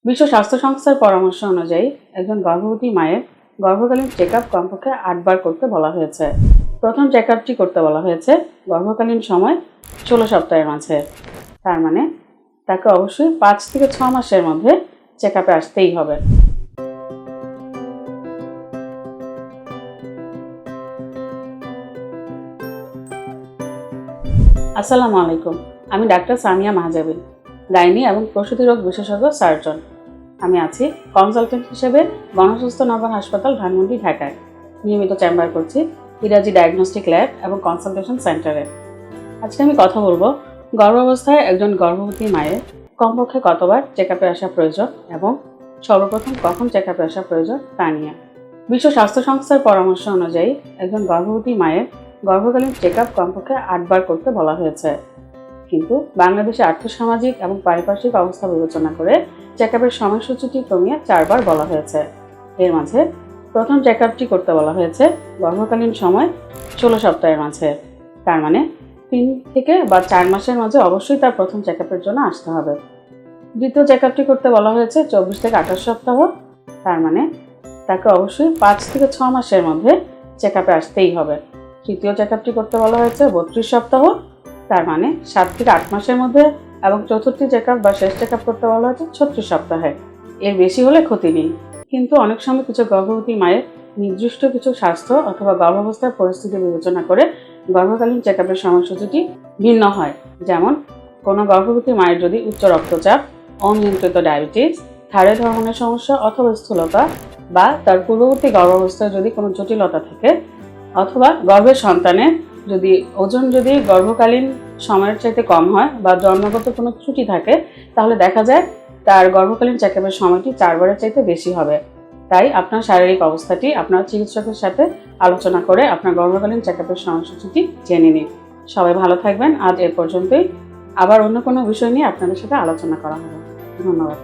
বিশ্ব স্বাস্থ্য সংস্থার পরামর্শ অনুযায়ী একজন গর্ভবতী মায়ের গর্ভকালীন চেকআপ কমপক্ষে 8 বার করতে বলা হয়েছে। প্রথম চেকআপটি করতে বলা হয়েছে গর্ভকালীন সময় 16 সপ্তাহের মাঝে। তার মানে তাকে অবশ্যই 5 থেকে 6 মাসের মধ্যে চেকআপে আসতেই হবে। আসসালামু আলাইকুম, আমি ডাক্তার সামিয়া মাহজাবিন, গাইনি এবং প্রসূতি রোগ বিশেষজ্ঞ সার্জন। আমি আছি কনসালটেন্ট হিসেবে গণস্বাস্থ্য নগর হাসপাতাল ধানমন্ডি, ঢাকায়। নিয়মিত চেম্বার করছি ইরাজি ডায়াগনস্টিক ল্যাব এবং কনসালটেশন সেন্টারে। আজকে আমি কথা বলবো গর্ভাবস্থায় একজন গর্ভবতী মায়ের কমপক্ষে কতবার চেকআপে আসা প্রয়োজন এবং সর্বপ্রথম কখন চেকআপে আসা প্রয়োজন তা নিয়ে। বিশ্ব স্বাস্থ্য সংস্থার পরামর্শ অনুযায়ী একজন গর্ভবতী মায়ের গর্ভকালীন চেকআপ কমপক্ষে 8 বার করতে বলা হয়েছে। কিন্তু বাংলাদেশে আর্থসামাজিক এবং পারিপার্শ্বিক অবস্থা বিবেচনা করে চেকআপের সময়সূচিটি কমিয়ে 4 বার বলা হয়েছে। এর মাঝে প্রথম চেকআপটি করতে বলা হয়েছে গর্ভকালীন সময় 16 সপ্তাহের মাঝে। তার মানে 3 থেকে বা 4 মাসের মাঝে অবশ্যই তার প্রথম চেকআপের জন্য আসতে হবে। দ্বিতীয় চেকআপটি করতে বলা হয়েছে 24 থেকে 28 সপ্তাহ। তার মানে তাকে অবশ্যই 5 থেকে 6 মাসের মধ্যে চেকআপে আসতেই হবে। তৃতীয় চেকআপটি করতে বলা হয়েছে 32 সপ্তাহ। তার মানে 7 থেকে 8 মাসের মধ্যে, এবং চতুর্থ চেকআপ বা শেষ চেকআপ করতে বলা হয়েছে 36 সপ্তাহে। এর বেশি হলে ক্ষতি নেই, কিন্তু অনেক সময় কিছু গর্ভবতী মায়ের নির্দিষ্ট কিছু স্বাস্থ্য অথবা গর্ভাবস্থার পরিস্থিতি বিবেচনা করে গর্ভকালীন চেকআপের সময়সূচিটি ভিন্ন হয়। যেমন কোনো গর্ভবতী মায়ের যদি উচ্চ রক্তচাপ, অনিয়ন্ত্রিত ডায়াবেটিস, থাইরয়েড হরমোনের সমস্যা অথবা স্থূলতা, বা তার পূর্ববর্তী গর্ভাবস্থায় যদি কোনো জটিলতা থাকে, অথবা গর্ভের সন্তানের যদি ওজন গর্ভকালীন সময়ের চাইতে কম হয় বা জন্মগত কোনো ত্রুটি থাকে, তাহলে দেখা যায় তার গর্ভকালীন চেকআপের সময়টি 4 বারের চাইতে বেশি হবে। তাই আপনার শারীরিক অবস্থাটি আপনার চিকিৎসকের সাথে আলোচনা করে আপনার গর্ভকালীন চেকআপের সময়সূচিটি জেনে নিন। সবাই ভালো থাকবেন। আজ এ পর্যন্তই। আবার অন্য কোনো বিষয় নিয়ে আপনাদের সাথে আলোচনা করা হবে। ধন্যবাদ।